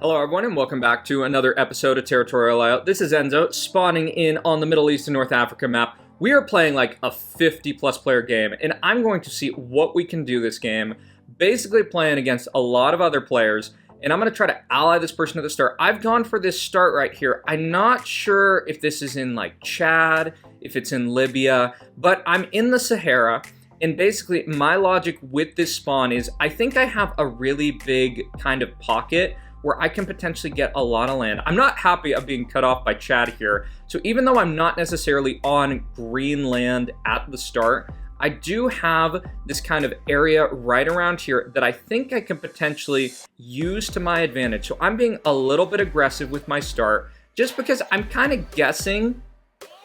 Hello everyone and welcome back to another episode of Territorial Layout. This is Enzo, spawning in on the Middle East and North Africa map. We are playing like a 50 plus player game, and I'm going to see what we can do this game, basically playing against a lot of other players, and I'm going to try to ally this person at the start. I've gone for this start right here. I'm not sure if this is in like Chad, if it's in Libya, but I'm in the Sahara. And basically, my logic with this spawn is I think I have a really big kind of pocket where I can potentially get a lot of land. I'm not happy of being cut off by Chad here. So even though I'm not necessarily on green land at the start, I do have this kind of area right around here that I think I can potentially use to my advantage. So I'm being a little bit aggressive with my start just because I'm kind of guessing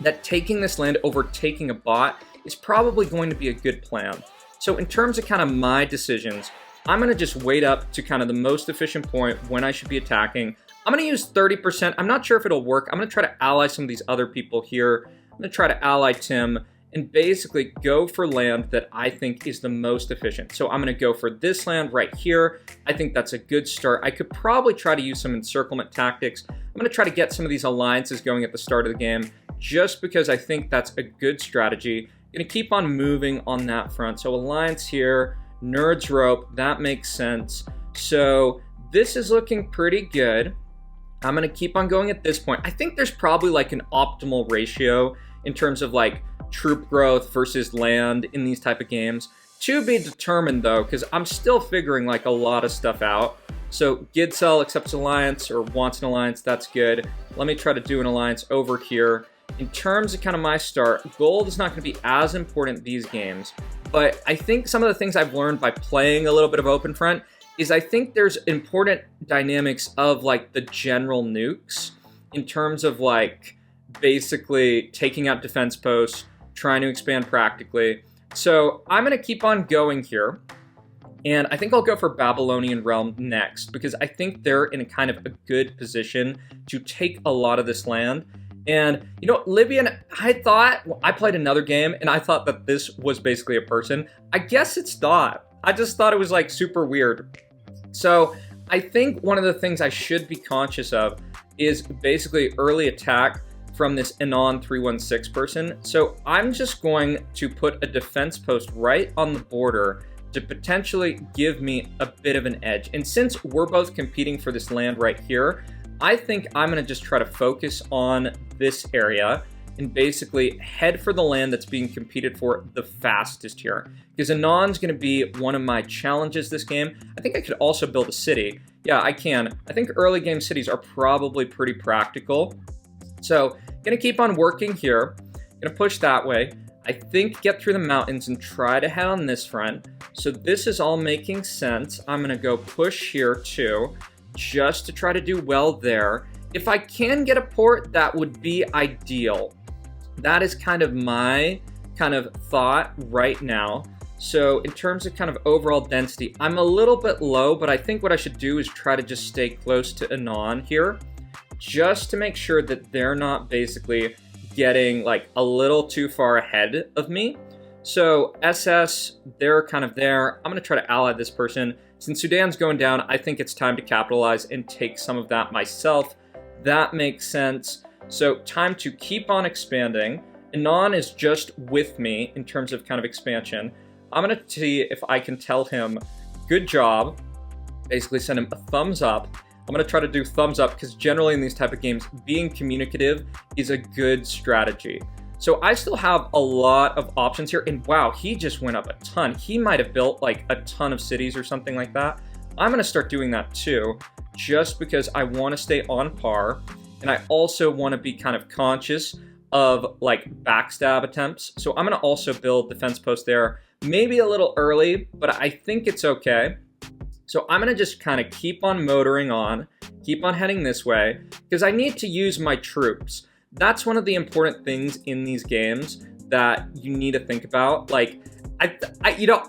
that taking this land over taking a bot is probably going to be a good plan. So in terms of kind of my decisions, I'm going to just wait up to kind of the most efficient point when I should be attacking. I'm going to use 30%. I'm not sure if it'll work. I'm going to try to ally some of these other people here. I'm going to try to ally Tim and basically go for land that I think is the most efficient. So I'm going to go for this land right here. I think that's a good start. I could probably try to use some encirclement tactics. I'm going to try to get some of these alliances going at the start of the game just because I think that's a good strategy. I'm going to keep on moving on that front. So alliance here. Nerd's rope, that makes sense. So this is looking pretty good. I'm going to keep on going at this point. I think there's probably like an optimal ratio in terms of like troop growth versus land in these type of games. To be determined though, because I'm still figuring like a lot of stuff out. So Gidsel accepts alliance or wants an alliance, that's good. Let me try to do an alliance over here. In terms of kind of my start, gold is not going to be as important these games. But I think some of the things I've learned by playing a little bit of Open Front is I think there's important dynamics of like the general nukes in terms of like basically taking out defense posts, trying to expand practically. So I'm going to keep on going here. And I think I'll go for Babylonian Realm next because I think they're in a kind of a good position to take a lot of this land. And, you know, Libyan, I played another game and I thought that this was basically a person. I guess it's not. I just thought it was like super weird. So I think one of the things I should be conscious of is basically early attack from this Anon 316 person. So I'm just going to put a defense post right on the border to potentially give me a bit of an edge. And since we're both competing for this land right here, I think I'm going to just try to focus on this area and basically head for the land that's being competed for the fastest here. Because Anon's going to be one of my challenges this game. I think I could also build a city. Yeah, I can. I think early game cities are probably pretty practical. So, going to keep on working here. Going to push that way. I think get through the mountains and try to head on this front. So this is all making sense. I'm going to go push here too, just to try to do well there. If I can get a port, that would be ideal. That is kind of my kind of thought right now. So in terms of kind of overall density, I'm a little bit low, but I think what I should do is try to just stay close to Anon here, just to make sure that they're not basically getting like a little too far ahead of me. So SS, they're kind of there. I'm going to try to ally this person. Since Sudan's going down, I think it's time to capitalize and take some of that myself. That makes sense. So time to keep on expanding. Anon is just with me in terms of kind of expansion. I'm going to see if I can tell him, good job. Basically send him a thumbs up. I'm going to try to do thumbs up because generally in these type of games, being communicative is a good strategy. So I still have a lot of options here. And wow, he just went up a ton. He might have built like a ton of cities or something like that. I'm going to start doing that too, just because I want to stay on par. And I also want to be kind of conscious of like backstab attempts. So I'm going to also build defense post there, maybe a little early, but I think it's okay. So I'm going to just kind of keep on motoring on, keep on heading this way, because I need to use my troops. That's one of the important things in these games that you need to think about. Like, I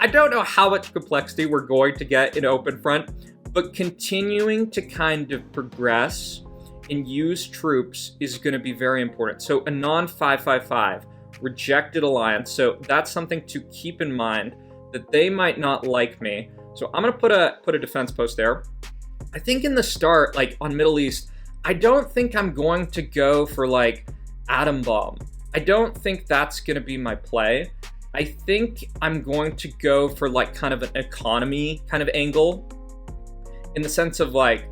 don't know how much complexity we're going to get in Open Front, but continuing to kind of progress and use troops is going to be very important. So Anon 555, rejected alliance. So that's something to keep in mind, that they might not like me. So I'm going to put a defense post there. I think in the start, like on Middle East, I don't think I'm going to go for like atom bomb. I don't think that's going to be my play. I think I'm going to go for like kind of an economy kind of angle, in the sense of like,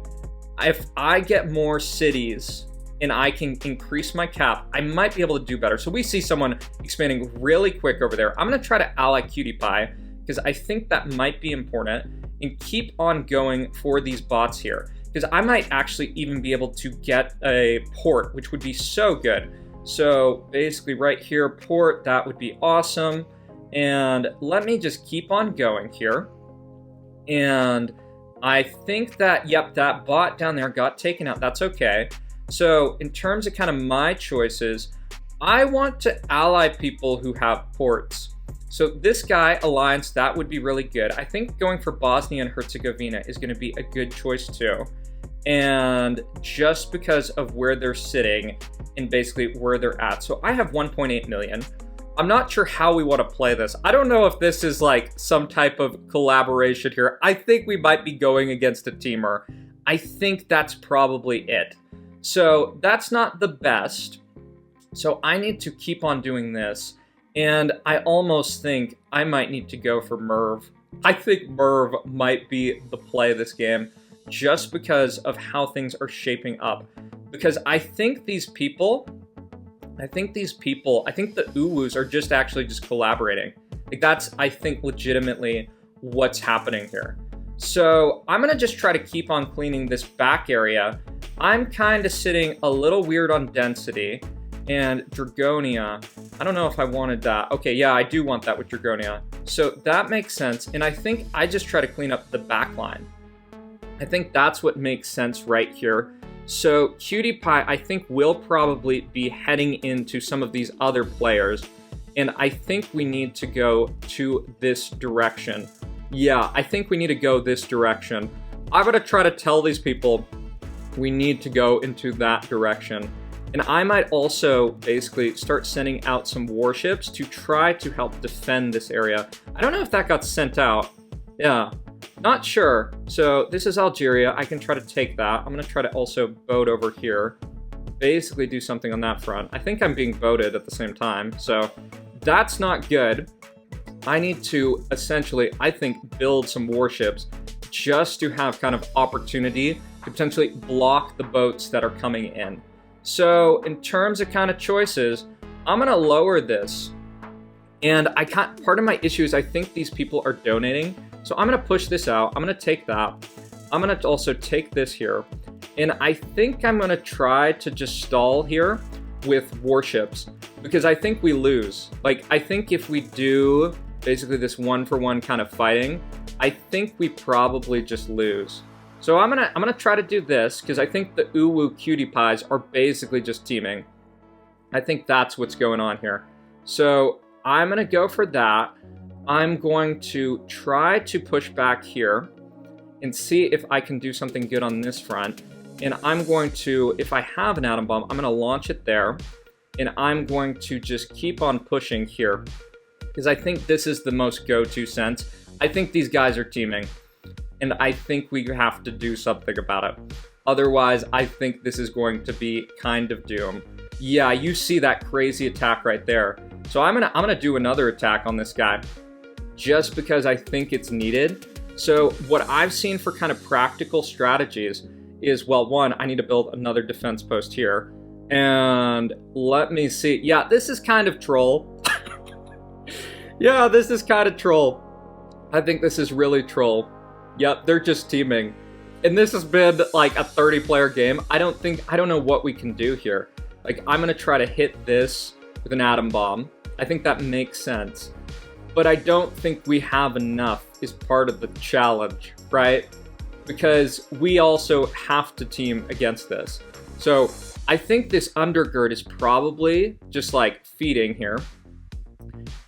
if I get more cities and I can increase my cap, I might be able to do better. So we see someone expanding really quick over there. I'm going to try to ally Cutie Pie because I think that might be important, and keep on going for these bots here, because I might actually even be able to get a port, which would be so good. So basically right here, port, that would be awesome. And let me just keep on going here. And I think that, yep, that bot down there got taken out. That's okay. So in terms of kind of my choices, I want to ally people who have ports. So this guy, Alliance, that would be really good. I think going for Bosnia and Herzegovina is going to be a good choice too. And just because of where they're sitting and basically where they're at. So I have 1.8 million. I'm not sure how we want to play this. I don't know if this is like some type of collaboration here. I think we might be going against a teamer. I think that's probably it. So that's not the best. So I need to keep on doing this. And I almost think I might need to go for Merv. I think Merv might be the play of this game, just because of how things are shaping up. Because I think the Uwus are just actually just collaborating. Like that's, I think, legitimately what's happening here. So I'm gonna just try to keep on cleaning this back area. I'm kind of sitting a little weird on density. And Dragonia, I don't know if I wanted that. Okay, yeah, I do want that with Dragonia. So that makes sense. And I think I just try to clean up the back line. I think that's what makes sense right here. So Cutie Pie, I think, will probably be heading into some of these other players. And I think we need to go to this direction. Yeah, I think we need to go this direction. I'm going to try to tell these people we need to go into that direction. And I might also basically start sending out some warships to try to help defend this area. I don't know if that got sent out. Yeah, not sure. So this is Algeria. I can try to take that. I'm going to try to also boat over here. Basically do something on that front. I think I'm being boated at the same time. So that's not good. I need to essentially, I think, build some warships just to have kind of opportunity to potentially block the boats that are coming in. So in terms of kind of choices, I'm going to lower this. And part of my issue is I think these people are donating. So I'm going to push this out. I'm going to take that. I'm going to also take this here. And I think I'm going to try to just stall here with warships, because I think we lose. Like, I think if we do basically this 1-for-1 kind of fighting, I think we probably just lose. So I'm gonna try to do this, because I think the Uwu Cutie Pies are basically just teaming. I think that's what's going on here. So I'm gonna go for that. I'm going to try to push back here and see if I can do something good on this front. And I'm going to, if I have an atom bomb, I'm gonna launch it there. And I'm going to just keep on pushing here, because I think this is the most go-to sense. I think these guys are teaming. And I think we have to do something about it. Otherwise, I think this is going to be kind of doom. Yeah, you see that crazy attack right there. So I'm gonna do another attack on this guy, just because I think it's needed. So what I've seen for kind of practical strategies is, well, one, I need to build another defense post here. And let me see. Yeah, this is kind of troll. Yeah, this is kind of troll. I think this is really troll. Yep, they're just teaming. And this has been like a 30-player game. I don't know what we can do here. Like, I'm gonna try to hit this with an atom bomb. I think that makes sense. But I don't think we have enough is part of the challenge, right? Because we also have to team against this. So I think this undergird is probably just like feeding here.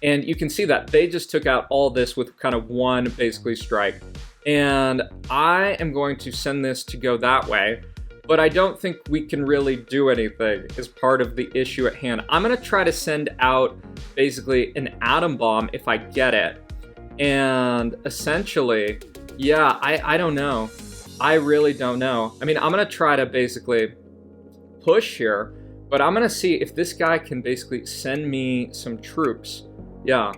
And you can see that they just took out all this with kind of one basically strike. And I am going to send this to go that way, but I don't think we can really do anything as part of the issue at hand. I'm going to try to send out basically an atom bomb if I get it. And essentially, yeah, I don't know. I really don't know. I mean, I'm going to try to basically push here, but I'm going to see if this guy can basically send me some troops. Yeah.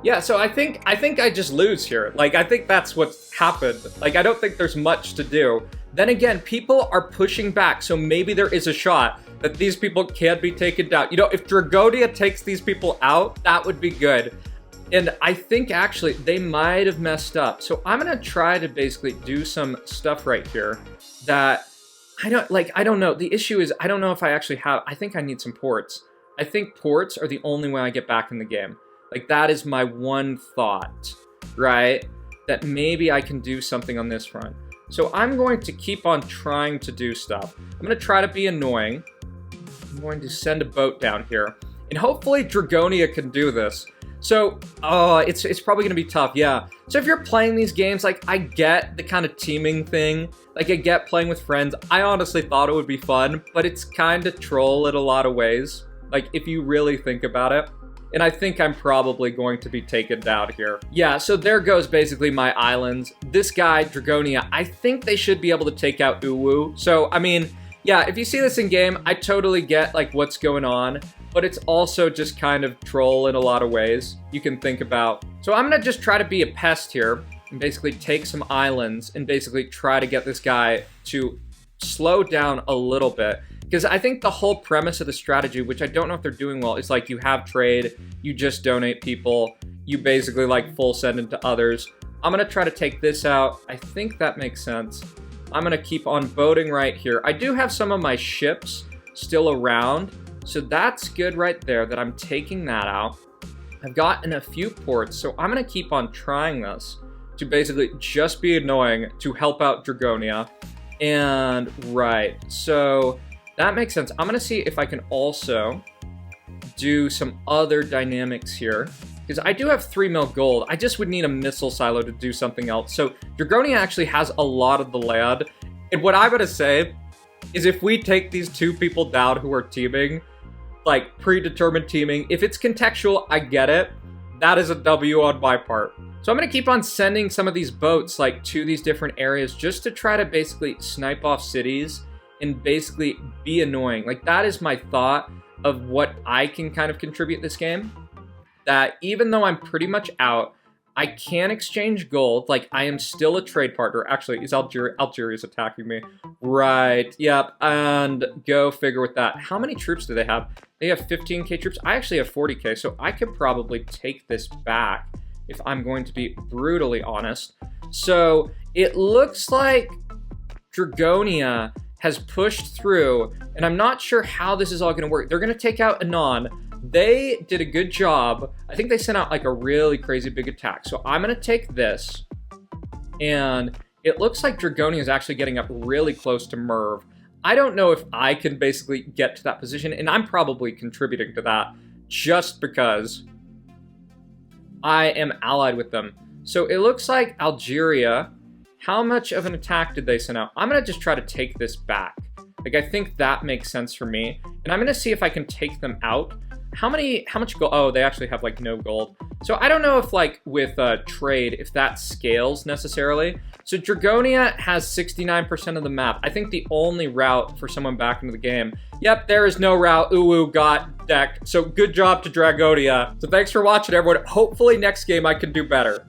Yeah, so I think I just lose here. Like, I think that's what's happened. Like, I don't think there's much to do. Then again, people are pushing back, so maybe there is a shot that these people can be taken down. You know, if Dragonia takes these people out, that would be good. And I think, actually, they might have messed up. So I'm going to try to basically do some stuff right here that I don't know. The issue is I don't know if I actually have... I think I need some ports. I think ports are the only way I get back in the game. Like, that is my one thought, right? That maybe I can do something on this front. So I'm going to keep on trying to do stuff. I'm going to try to be annoying. I'm going to send a boat down here. And hopefully Dragonia can do this. So, it's probably going to be tough, yeah. So if you're playing these games, like, I get the kind of teaming thing. Like, I get playing with friends. I honestly thought it would be fun, but it's kind of troll in a lot of ways. Like, if you really think about it. And I think I'm probably going to be taken down here. Yeah, so there goes basically my islands. This guy, Dragonia, I think they should be able to take out Uwu. So, I mean, yeah, if you see this in game, I totally get, like, what's going on. But it's also just kind of troll in a lot of ways you can think about. So I'm going to just try to be a pest here and basically take some islands and basically try to get this guy to slow down a little bit. Because I think the whole premise of the strategy, which I don't know if they're doing well, is like you have trade, you just donate people, you basically like full send into others. I'm going to try to take this out. I think that makes sense. I'm going to keep on boating right here. I do have some of my ships still around, so that's good right there that I'm taking that out. I've gotten a few ports, so I'm going to keep on trying this to basically just be annoying to help out Dragonia. And right, so that makes sense. I'm going to see if I can also do some other dynamics here. Because I do have 3 mil gold. I just would need a missile silo to do something else. So Dragonia actually has a lot of the land. And what I'm going to say is if we take these 2 people down who are teaming, like predetermined teaming, if it's contextual, I get it. That is a W on my part. So I'm going to keep on sending some of these boats like to these different areas just to try to basically snipe off cities and basically be annoying. Like, that is my thought of what I can kind of contribute this game. That even though I'm pretty much out, I can exchange gold. Like, I am still a trade partner. Actually, is Algeria's attacking me? Right, yep, and go figure with that. How many troops do they have? They have 15k troops. I actually have 40k, so I could probably take this back if I'm going to be brutally honest. So it looks like Dragonia has pushed through, and I'm not sure how this is all going to work. They're going to take out Anon. They did a good job. I think they sent out like a really crazy big attack. So I'm going to take this, and it looks like Dragonia is actually getting up really close to Merv. I don't know if I can basically get to that position, and I'm probably contributing to that just because I am allied with them. So it looks like Algeria, how much of an attack did they send out? I'm going to just try to take this back. Like, I think that makes sense for me. And I'm going to see if I can take them out. How much gold? Oh, they actually have, like, no gold. So I don't know if, like, with trade, if that scales necessarily. So Dragonia has 69% of the map. I think the only route for someone back into the game. Yep, there is no route. Uwu got decked. So good job to Dragonia. So thanks for watching, everyone. Hopefully next game I can do better.